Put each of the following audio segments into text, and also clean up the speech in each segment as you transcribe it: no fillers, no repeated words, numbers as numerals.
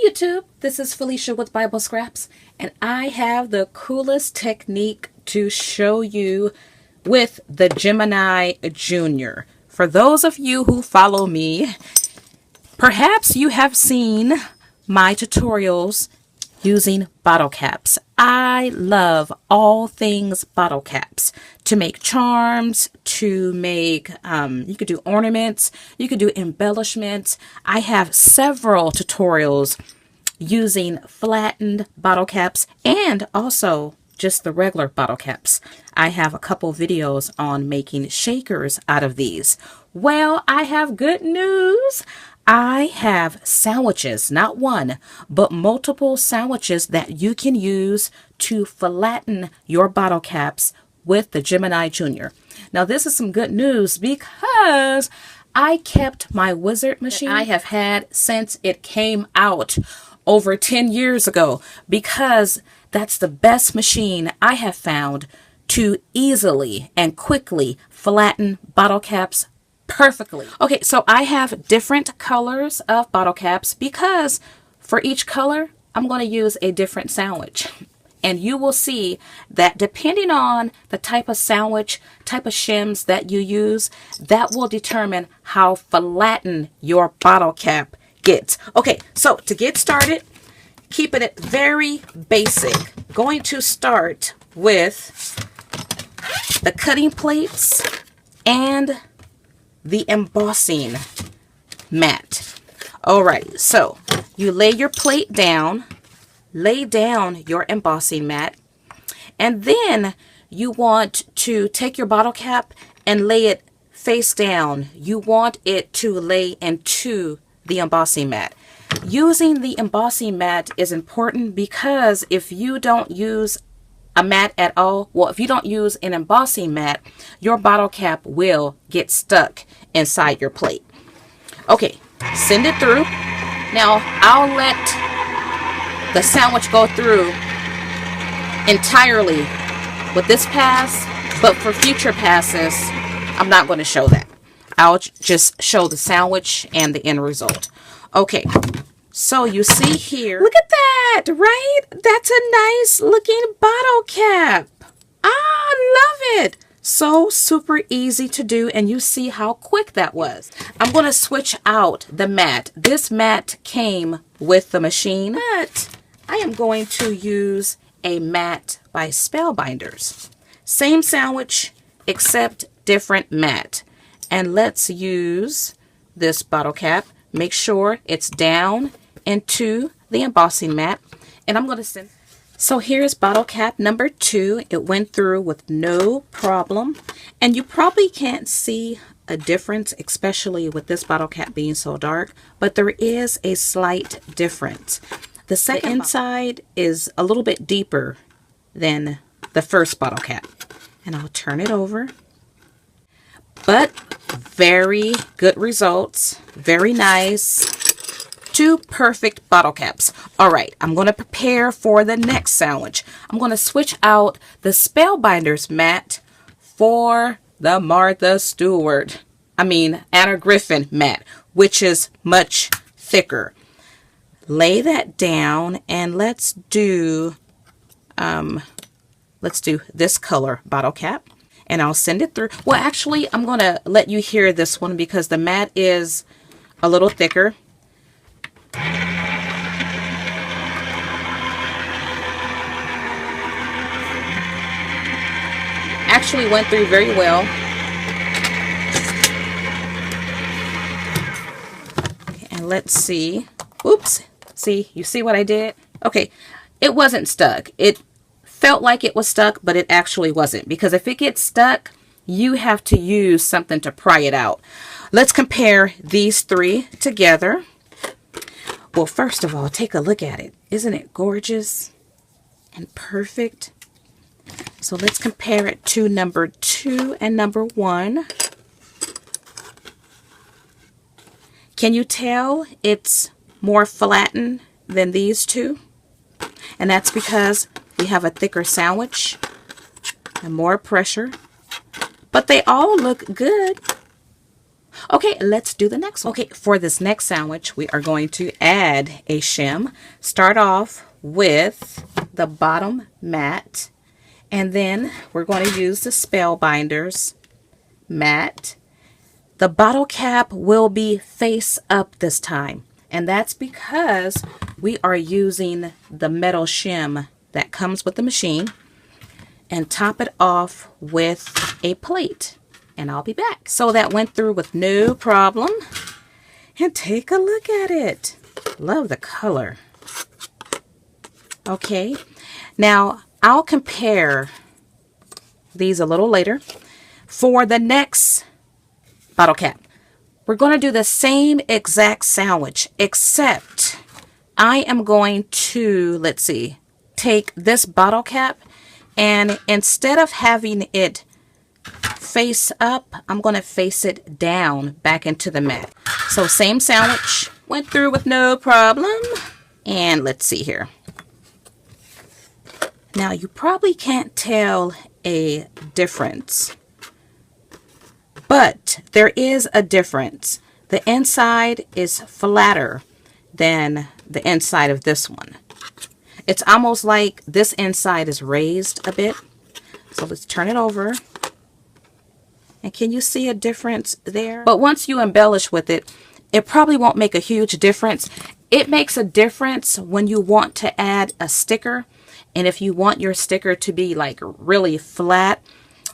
YouTube, this is Felicia with Bible Scraps, and I have the coolest technique to show you with the Gemini Junior. For those of you who follow me, perhaps you have seen my tutorials using bottle caps. I love all things bottle caps. To make charms, to make, you could do ornaments, you could do embellishments. I have several tutorials using flattened bottle caps and also just the regular bottle caps. I have a couple videos on making shakers out of these. Well, I have good news. I have sandwiches, not one, but multiple sandwiches that you can use to flatten your bottle caps with the Gemini Junior. Now, this is some good news because I kept my wizard machine I have had since it came out over 10 years ago, because that's the best machine I have found to easily and quickly flatten bottle caps perfectly. Okay, so I have different colors of bottle caps because for each color, I'm going to use a different sandwich. And you will see that depending on the type of sandwich, type of shims that you use, that will determine how flattened your bottle cap gets. Okay, so to get started, keeping it very basic, going to start with the cutting plates and the embossing mat. Alright, so you lay your plate down, lay down your embossing mat, and then you want to take your bottle cap and lay it face down. You want it to lay into the embossing mat. Using the embossing mat is important because if you don't use a mat at all, well, if you don't use an embossing mat, your bottle cap will get stuck inside your plate. Okay, send it through. Now, I'll let the sandwich go through entirely with this pass, but for future passes, I'm not going to show that. I'll just show the sandwich and the end result. Okay, so you see here, look at that, right? That's a nice looking bottle cap. I love it. So super easy to do, and you see how quick that was. I'm going to switch out the mat. This mat came with the machine, but I am going to use a mat by Spellbinders. Same sandwich, except different mat. And let's use this bottle cap. Make sure it's down into the embossing mat. And I'm going to send... So here's bottle cap number 2. It went through with no problem. And you probably can't see a difference, especially with this bottle cap being so dark. But there is a slight difference. The second inside is a little bit deeper than the first bottle cap. And I'll turn it over. But very good results. Very nice. 2 perfect bottle caps. All right, I'm going to prepare for the next sandwich. I'm going to switch out the Spellbinders mat for the Anna Griffin mat, which is much thicker. Lay that down and let's do this color bottle cap, and I'll send it through. Well, actually, I'm going to let you hear this one because the mat is a little thicker. Actually went through very well. Okay, and let's see. Oops. See, you see what I did? Okay, it wasn't stuck. It felt like it was stuck, but it actually wasn't. Because if it gets stuck, you have to use something to pry it out. Let's compare these 3 together. Well, first of all, take a look at it. Isn't it gorgeous and perfect? So let's compare it to number 2 and number 1. Can you tell it's more flattened than these 2? And that's because we have a thicker sandwich and more pressure. But they all look good. Okay, let's do the next one. Okay, for this next sandwich, we are going to add a shim. Start off with the bottom mat, and then we're going to use the Spellbinders mat. The bottle cap will be face up this time, and that's because we are using the metal shim that comes with the machine, and top it off with a plate, and I'll be back. So that went through with no problem, and take a look at it. Love the color. Okay, now I'll compare these a little later. For the next bottle cap, we're going to do the same exact sandwich, except I am going to, let's see, take this bottle cap, and instead of having it face up, I'm going to face it down back into the mat. So same sandwich, went through with no problem. And let's see here. Now you probably can't tell a difference, but there is a difference. The inside is flatter than the inside of this one. It's almost like this inside is raised a bit. So let's turn it over. And can you see a difference there? But once you embellish with it, it probably won't make a huge difference. It makes a difference when you want to add a sticker. And if you want your sticker to be like really flat,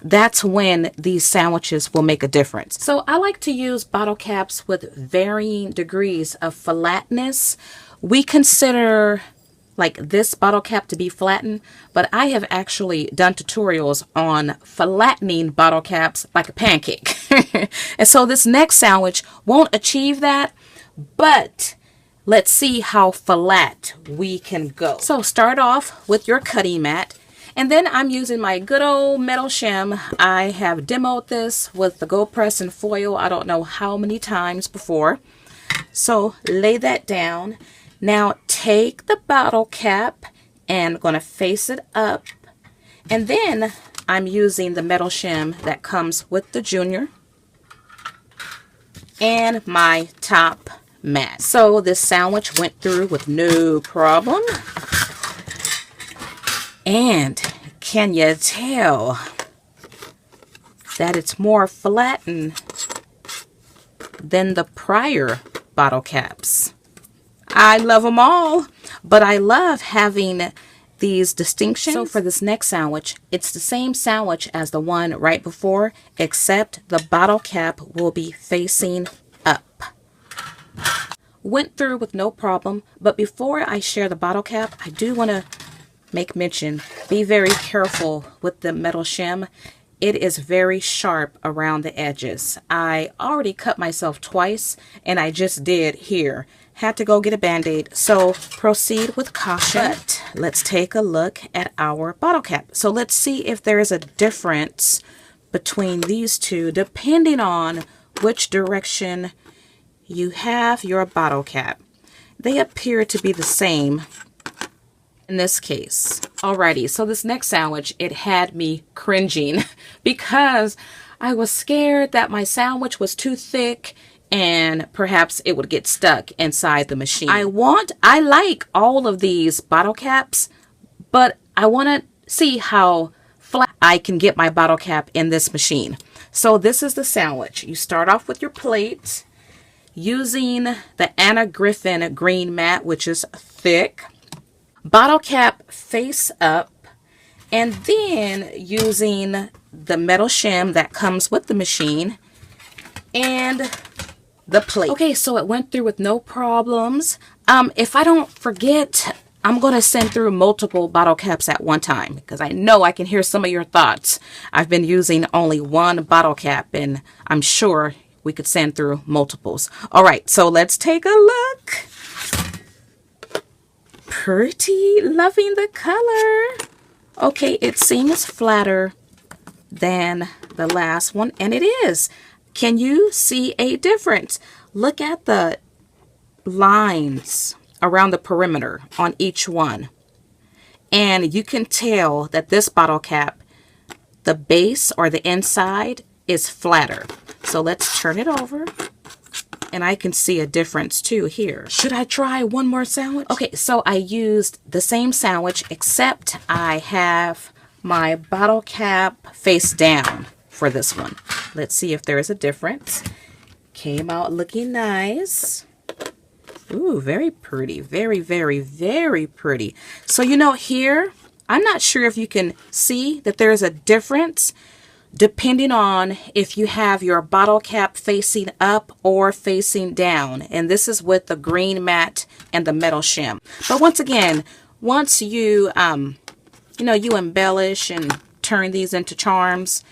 that's when these sandwiches will make a difference. So I like to use bottle caps with varying degrees of flatness. We consider like this bottle cap to be flattened, but I have actually done tutorials on flattening bottle caps like a pancake. And so this next sandwich won't achieve that, but let's see how flat we can go. So start off with your cutting mat, and then I'm using my good old metal shim. I have demoed this with the gold press and foil I don't know how many times before. So lay that down. Now take the bottle cap and I'm going to face it up, and then I'm using the metal shim that comes with the Junior and my top mat. So this sandwich went through with no problem. And can you tell that it's more flattened than the prior bottle caps? I love them all, but I love having these distinctions. So for this next sandwich, it's the same sandwich as the one right before, except the bottle cap will be facing up. Went through with no problem, but before I share the bottle cap, I do want to make mention, be very careful with the metal shim. It is very sharp around the edges. I already cut myself twice, and I just did here. Had to go get a band-aid, so proceed with caution. But let's take a look at our bottle cap. So let's see if there is a difference between these two depending on which direction you have your bottle cap. They appear to be the same in this case. Alrighty, so this next sandwich, it had me cringing because I was scared that my sandwich was too thick and perhaps it would get stuck inside the machine. I like all of these bottle caps, but I want to see how flat I can get my bottle cap in this machine. So this is the sandwich. You start off with your plate using the Anna Griffin green mat, which is thick. Bottle cap face up, and then using the metal shim that comes with the machine and the plate. Okay, so it went through with no problems. If I don't forget, I'm going to send through multiple bottle caps at one time because I know I can hear some of your thoughts. I've been using only one bottle cap, and I'm sure we could send through multiples. All right, so let's take a look. Pretty, loving the color. Okay, it seems flatter than the last one, and it is. Can you see a difference? Look at the lines around the perimeter on each one, and you can tell that this bottle cap, the base or the inside is flatter. So let's turn it over. And I can see a difference too here. Should I try one more sandwich? Okay, so I used the same sandwich, except I have my bottle cap face down for this one. Let's see if there is a difference. Came out looking nice. Ooh, very pretty. Very, very, very pretty. So, you know, here, I'm not sure if you can see that there's a difference depending on if you have your bottle cap facing up or facing down. And this is with the green matte and the metal shim. But once again, once you, you embellish and turn these into charms,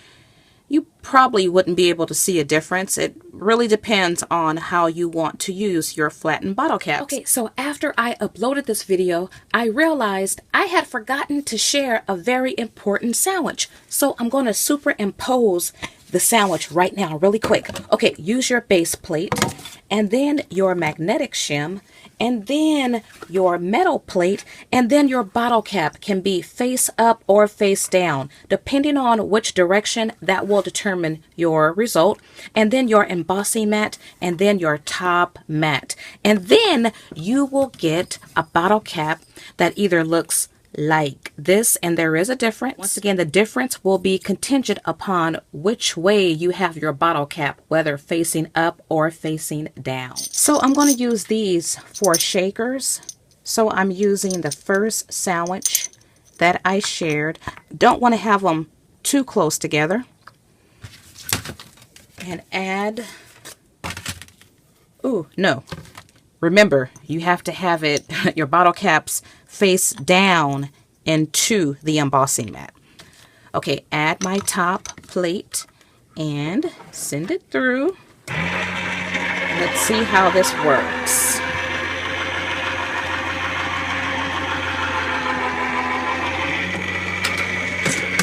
you probably wouldn't be able to see a difference. It really depends on how you want to use your flattened bottle caps. Okay, so after I uploaded this video, I realized I had forgotten to share a very important sandwich. So I'm going to superimpose the sandwich right now really quick. Okay, use your base plate and then your magnetic shim and then your metal plate, and then your bottle cap can be face up or face down. Depending on which direction, that will determine your result. And then your embossing mat, and then your top mat. And then you will get a bottle cap that either looks like this, and there is a difference. Once again, the difference will be contingent upon which way you have your bottle cap, whether facing up or facing down. So I'm going to use these for shakers. So I'm using the first sandwich that I shared. Don't want to have them too close together. And add, ooh, no. Remember, you have to have it, your bottle caps face down into the embossing mat. Okay, add my top plate and send it through. Let's see how this works.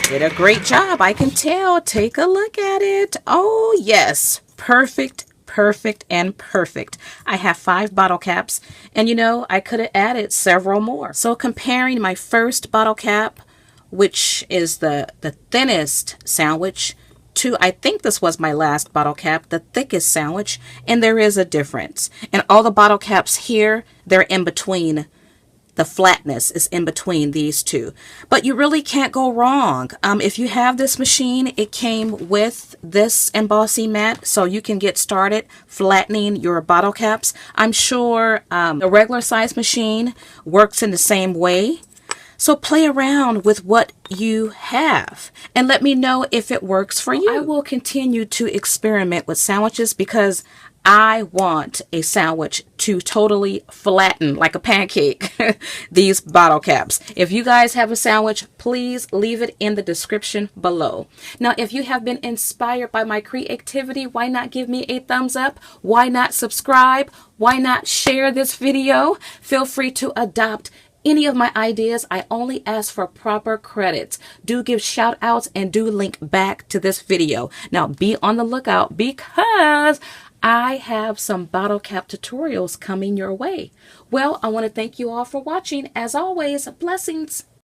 Did a great job, I can tell. Take a look at it. Oh, yes, perfect. Perfect and perfect. I have 5 bottle caps, and you know, I could have added several more. So comparing my first bottle cap, which is the thinnest sandwich, to, I think this was my last bottle cap, the thickest sandwich, and there is a difference. And all the bottle caps here, they're in between. The flatness is in between these two. But you really can't go wrong. If you have this machine, it came with this embossing mat, so you can get started flattening your bottle caps. I'm sure the regular size machine works in the same way. So play around with what you have and let me know if it works for you. I will continue to experiment with sandwiches because I want a sandwich to totally flatten like a pancake these bottle caps. If you guys have a sandwich, please leave it in the description below. Now, if you have been inspired by my creativity, why not give me a thumbs up? Why not subscribe? Why not share this video? Feel free to adopt any of my ideas. I only ask for proper credits. Do give shout outs and do link back to this video. Now be on the lookout because I have some bottle cap tutorials coming your way. Well, I want to thank you all for watching. As always, blessings.